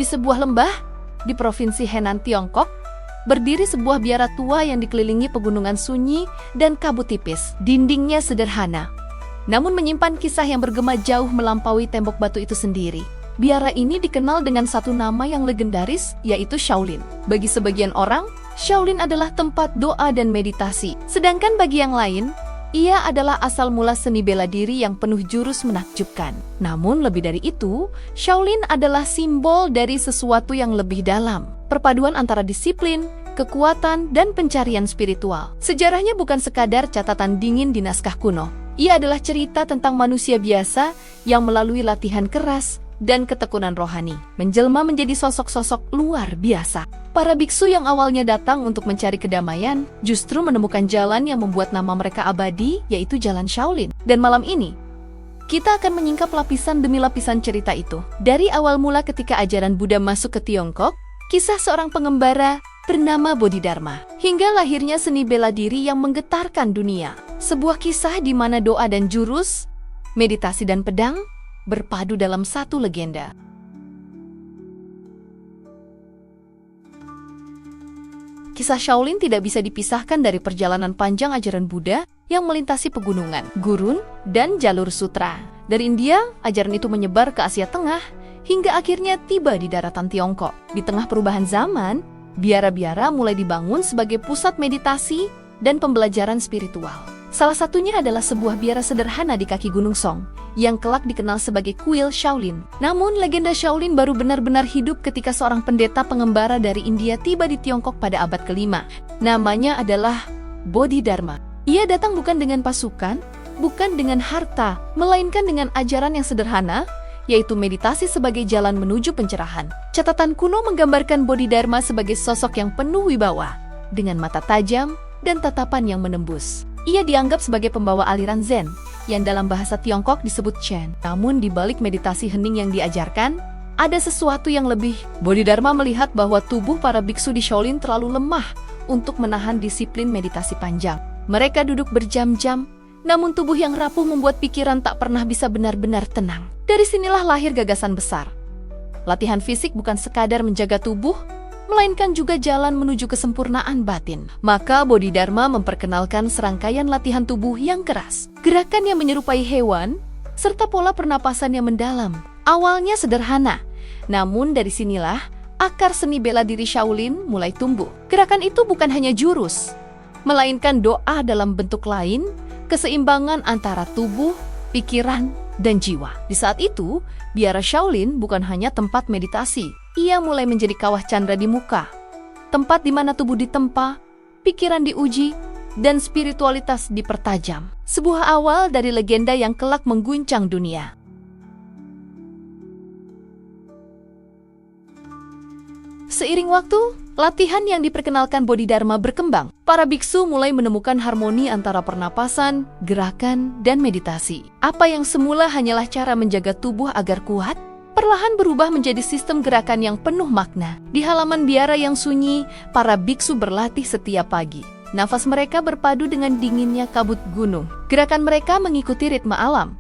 sebuah lembah di provinsi Henan, Tiongkok, berdiri sebuah biara tua yang dikelilingi pegunungan sunyi dan kabut tipis. Dindingnya sederhana, namun menyimpan kisah yang bergema jauh melampaui tembok batu itu sendiri. Biara ini dikenal dengan satu nama yang legendaris, yaitu Shaolin. Bagi sebagian orang, Shaolin adalah tempat doa dan meditasi. Sedangkan bagi yang lain, ia adalah asal mula seni bela diri yang penuh jurus menakjubkan. Namun lebih dari itu, Shaolin adalah simbol dari sesuatu yang lebih dalam. Perpaduan antara disiplin, kekuatan, dan pencarian spiritual. Sejarahnya bukan sekadar catatan dingin di naskah kuno. Ia adalah cerita tentang manusia biasa yang melalui latihan keras dan ketekunan rohani, menjelma menjadi sosok-sosok luar biasa. Para biksu yang awalnya datang untuk mencari kedamaian, justru menemukan jalan yang membuat nama mereka abadi, yaitu Jalan Shaolin. Dan malam ini, kita akan menyingkap lapisan demi lapisan cerita itu. Dari awal mula ketika ajaran Buddha masuk ke Tiongkok, kisah seorang pengembara bernama Bodhidharma, hingga lahirnya seni bela diri yang menggetarkan dunia. Sebuah kisah di mana doa dan jurus, meditasi dan pedang berpadu dalam satu legenda. Kisah Shaolin tidak bisa dipisahkan dari perjalanan panjang ajaran Buddha yang melintasi pegunungan, gurun, dan jalur sutra. Dari India, ajaran itu menyebar ke Asia Tengah hingga akhirnya tiba di daratan Tiongkok. Di tengah perubahan zaman, biara-biara mulai dibangun sebagai pusat meditasi dan pembelajaran spiritual. Salah satunya adalah sebuah biara sederhana di kaki Gunung Song, yang kelak dikenal sebagai kuil Shaolin. Namun, legenda Shaolin baru benar-benar hidup ketika seorang pendeta pengembara dari India tiba di Tiongkok pada abad ke-5. Namanya adalah Bodhidharma. Ia datang bukan dengan pasukan, bukan dengan harta, melainkan dengan ajaran yang sederhana, yaitu meditasi sebagai jalan menuju pencerahan. Catatan kuno menggambarkan Bodhidharma sebagai sosok yang penuh wibawa, dengan mata tajam dan tatapan yang menembus. Ia dianggap sebagai pembawa aliran Zen, yang dalam bahasa Tiongkok disebut Chen. Namun di balik meditasi hening yang diajarkan, ada sesuatu yang lebih. Bodhidharma melihat bahwa tubuh para biksu di Shaolin terlalu lemah untuk menahan disiplin meditasi panjang. Mereka duduk berjam-jam, namun tubuh yang rapuh membuat pikiran tak pernah bisa benar-benar tenang. Dari sinilah lahir gagasan besar. Latihan fisik bukan sekadar menjaga tubuh, melainkan juga jalan menuju kesempurnaan batin. Maka Bodhidharma memperkenalkan serangkaian latihan tubuh yang keras, gerakan yang menyerupai hewan, serta pola pernapasan yang mendalam. Awalnya sederhana, namun dari sinilah akar seni bela diri Shaolin mulai tumbuh. Gerakan itu bukan hanya jurus, melainkan doa dalam bentuk lain, keseimbangan antara tubuh, pikiran, dan jiwa. Di saat itu, biara Shaolin bukan hanya tempat meditasi. Ia mulai menjadi kawah candra di muka, tempat di mana tubuh ditempa, pikiran diuji, dan spiritualitas dipertajam. Sebuah awal dari legenda yang kelak mengguncang dunia. Seiring waktu, latihan yang diperkenalkan Bodhidharma berkembang. Para biksu mulai menemukan harmoni antara pernapasan, gerakan, dan meditasi. Apa yang semula hanyalah cara menjaga tubuh agar kuat, perlahan berubah menjadi sistem gerakan yang penuh makna. Di halaman biara yang sunyi, para biksu berlatih setiap pagi. Nafas mereka berpadu dengan dinginnya kabut gunung. Gerakan mereka mengikuti ritme alam.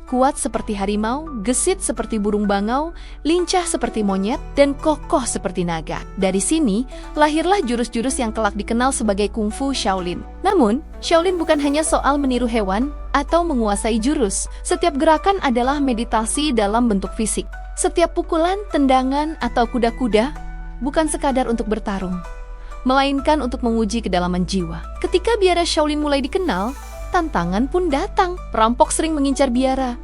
Kuat seperti harimau, gesit seperti burung bangau, lincah seperti monyet, dan kokoh seperti naga. Dari sini, lahirlah jurus-jurus yang kelak dikenal sebagai kungfu Shaolin. Namun, Shaolin bukan hanya soal meniru hewan atau menguasai jurus. Setiap gerakan adalah meditasi dalam bentuk fisik. Setiap pukulan, tendangan, atau kuda-kuda bukan sekadar untuk bertarung, melainkan untuk menguji kedalaman jiwa. Ketika biara Shaolin mulai dikenal, tantangan pun datang. Perampok sering mengincar biara,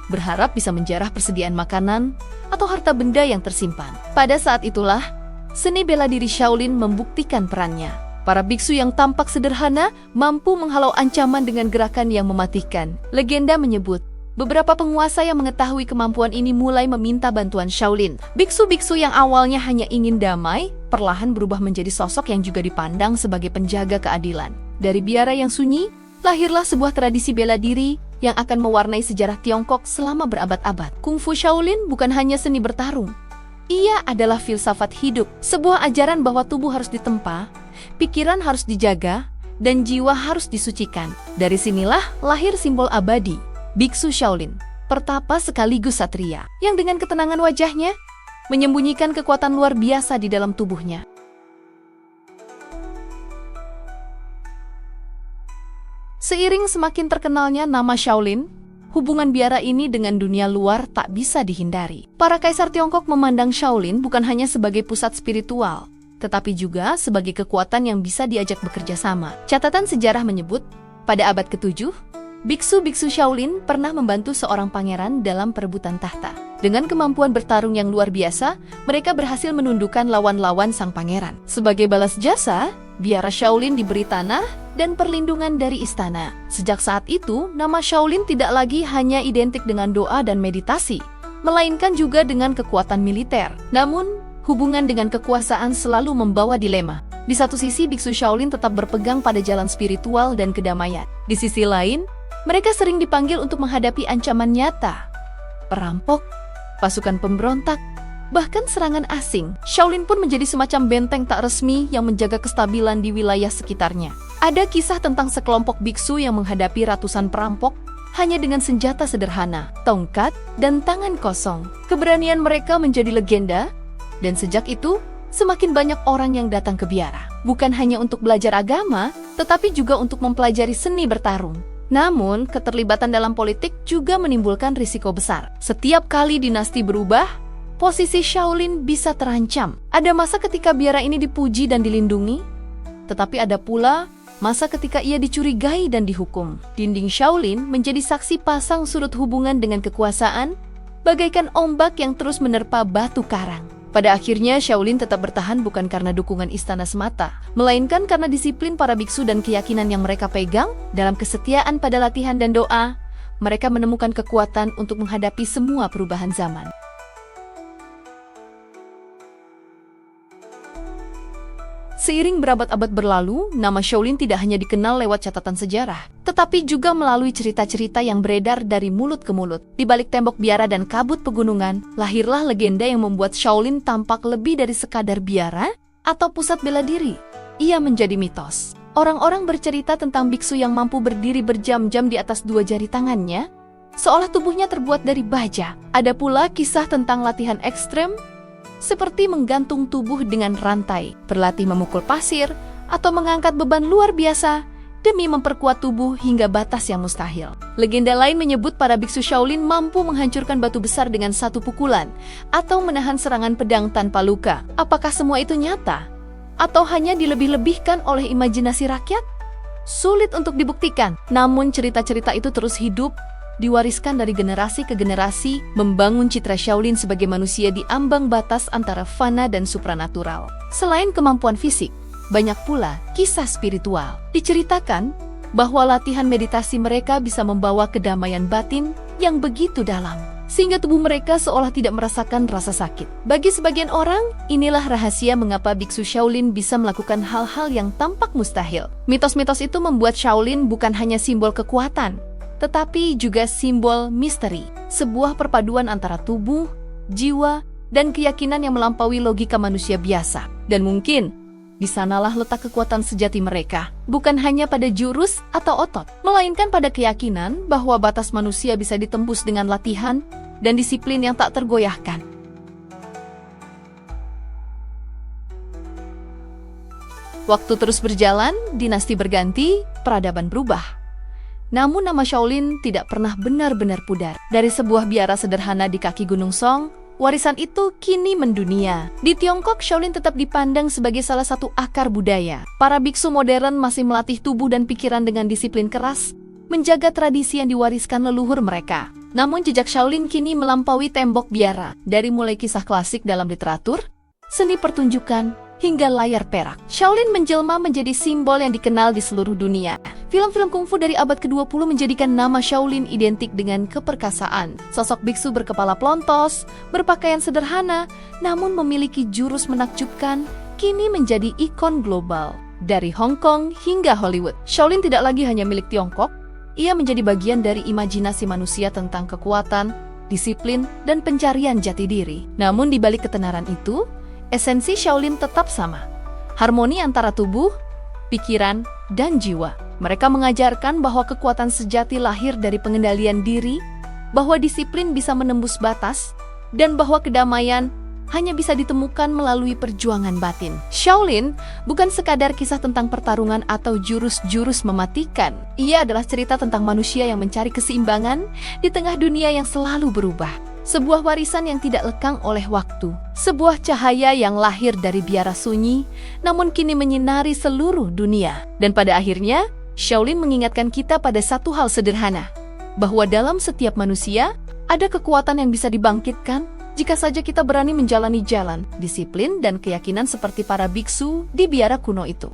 berharap bisa menjarah persediaan makanan atau harta benda yang tersimpan. Pada saat itulah, seni bela diri Shaolin membuktikan perannya. Para biksu yang tampak sederhana mampu menghalau ancaman dengan gerakan yang mematikan. Legenda menyebut, beberapa penguasa yang mengetahui kemampuan ini mulai meminta bantuan Shaolin. Biksu-biksu yang awalnya hanya ingin damai, perlahan berubah menjadi sosok yang juga dipandang sebagai penjaga keadilan. Dari biara yang sunyi, lahirlah sebuah tradisi bela diri yang akan mewarnai sejarah Tiongkok selama berabad-abad. Kungfu Shaolin bukan hanya seni bertarung. Ia adalah filsafat hidup, sebuah ajaran bahwa tubuh harus ditempa, pikiran harus dijaga, dan jiwa harus disucikan. Dari sinilah lahir simbol abadi, biksu Shaolin, pertapa sekaligus satria, yang dengan ketenangan wajahnya menyembunyikan kekuatan luar biasa di dalam tubuhnya. Seiring semakin terkenalnya nama Shaolin, hubungan biara ini dengan dunia luar tak bisa dihindari. Para kaisar Tiongkok memandang Shaolin bukan hanya sebagai pusat spiritual, tetapi juga sebagai kekuatan yang bisa diajak bekerja sama. Catatan sejarah menyebut, pada abad ke-7, biksu-biksu Shaolin pernah membantu seorang pangeran dalam perebutan tahta. Dengan kemampuan bertarung yang luar biasa, mereka berhasil menundukkan lawan-lawan sang pangeran. Sebagai balas jasa, biara Shaolin diberi tanah dan perlindungan dari istana. Sejak saat itu, nama Shaolin tidak lagi hanya identik dengan doa dan meditasi, melainkan juga dengan kekuatan militer. Namun, hubungan dengan kekuasaan selalu membawa dilema. Di satu sisi, biksu Shaolin tetap berpegang pada jalan spiritual dan kedamaian. Di sisi lain, mereka sering dipanggil untuk menghadapi ancaman nyata, perampok, pasukan pemberontak, bahkan serangan asing. Shaolin pun menjadi semacam benteng tak resmi yang menjaga kestabilan di wilayah sekitarnya. Ada kisah tentang sekelompok biksu yang menghadapi ratusan perampok hanya dengan senjata sederhana, tongkat, dan tangan kosong. Keberanian mereka menjadi legenda, dan sejak itu, semakin banyak orang yang datang ke biara. Bukan hanya untuk belajar agama, tetapi juga untuk mempelajari seni bertarung. Namun, keterlibatan dalam politik juga menimbulkan risiko besar. Setiap kali dinasti berubah, posisi Shaolin bisa terancam. Ada masa ketika biara ini dipuji dan dilindungi, tetapi ada pula masa ketika ia dicurigai dan dihukum. Dinding Shaolin menjadi saksi pasang surut hubungan dengan kekuasaan, bagaikan ombak yang terus menerpa batu karang. Pada akhirnya, Shaolin tetap bertahan bukan karena dukungan istana semata, melainkan karena disiplin para biksu dan keyakinan yang mereka pegang. Dalam kesetiaan pada latihan dan doa, mereka menemukan kekuatan untuk menghadapi semua perubahan zaman. Seiring berabad-abad berlalu, nama Shaolin tidak hanya dikenal lewat catatan sejarah, tetapi juga melalui cerita-cerita yang beredar dari mulut ke mulut. Di balik tembok biara dan kabut pegunungan, lahirlah legenda yang membuat Shaolin tampak lebih dari sekadar biara atau pusat bela diri. Ia menjadi mitos. Orang-orang bercerita tentang biksu yang mampu berdiri berjam-jam di atas 2 jari tangannya, seolah tubuhnya terbuat dari baja. Ada pula kisah tentang latihan ekstrem, seperti menggantung tubuh dengan rantai, berlatih memukul pasir, atau mengangkat beban luar biasa demi memperkuat tubuh hingga batas yang mustahil. Legenda lain menyebut para biksu Shaolin mampu menghancurkan batu besar dengan satu pukulan, atau menahan serangan pedang tanpa luka. Apakah semua itu nyata? Atau hanya dilebih-lebihkan oleh imajinasi rakyat? Sulit untuk dibuktikan, namun cerita-cerita itu terus hidup, diwariskan dari generasi ke generasi, membangun citra Shaolin sebagai manusia di ambang batas antara fana dan supranatural. Selain kemampuan fisik, banyak pula kisah spiritual. Diceritakan bahwa latihan meditasi mereka bisa membawa kedamaian batin yang begitu dalam, sehingga tubuh mereka seolah tidak merasakan rasa sakit. Bagi sebagian orang, inilah rahasia mengapa biksu Shaolin bisa melakukan hal-hal yang tampak mustahil. Mitos-mitos itu membuat Shaolin bukan hanya simbol kekuatan, tetapi juga simbol misteri, sebuah perpaduan antara tubuh, jiwa, dan keyakinan yang melampaui logika manusia biasa. Dan mungkin, di sanalah letak kekuatan sejati mereka, bukan hanya pada jurus atau otot, melainkan pada keyakinan bahwa batas manusia bisa ditembus dengan latihan dan disiplin yang tak tergoyahkan. Waktu terus berjalan, dinasti berganti, peradaban berubah. Namun nama Shaolin tidak pernah benar-benar pudar. Dari sebuah biara sederhana di kaki Gunung Song, warisan itu kini mendunia. Di Tiongkok, Shaolin tetap dipandang sebagai salah satu akar budaya. Para biksu modern masih melatih tubuh dan pikiran dengan disiplin keras, menjaga tradisi yang diwariskan leluhur mereka. Namun jejak Shaolin kini melampaui tembok biara, dari mulai kisah klasik dalam literatur, seni pertunjukan, hingga layar perak. Shaolin menjelma menjadi simbol yang dikenal di seluruh dunia. Film-film kungfu dari abad ke-20 menjadikan nama Shaolin identik dengan keperkasaan. Sosok biksu berkepala plontos, berpakaian sederhana, namun memiliki jurus menakjubkan, kini menjadi ikon global. Dari Hong Kong hingga Hollywood, Shaolin tidak lagi hanya milik Tiongkok, ia menjadi bagian dari imajinasi manusia tentang kekuatan, disiplin, dan pencarian jati diri. Namun di balik ketenaran itu, esensi Shaolin tetap sama, harmoni antara tubuh, pikiran, dan jiwa. Mereka mengajarkan bahwa kekuatan sejati lahir dari pengendalian diri, bahwa disiplin bisa menembus batas, dan bahwa kedamaian hanya bisa ditemukan melalui perjuangan batin. Shaolin bukan sekadar kisah tentang pertarungan atau jurus-jurus mematikan. Ia adalah cerita tentang manusia yang mencari keseimbangan di tengah dunia yang selalu berubah. Sebuah warisan yang tidak lekang oleh waktu. Sebuah cahaya yang lahir dari biara sunyi, namun kini menyinari seluruh dunia. Dan pada akhirnya, Shaolin mengingatkan kita pada satu hal sederhana, bahwa dalam setiap manusia, ada kekuatan yang bisa dibangkitkan jika saja kita berani menjalani jalan, disiplin, dan keyakinan seperti para biksu di biara kuno itu.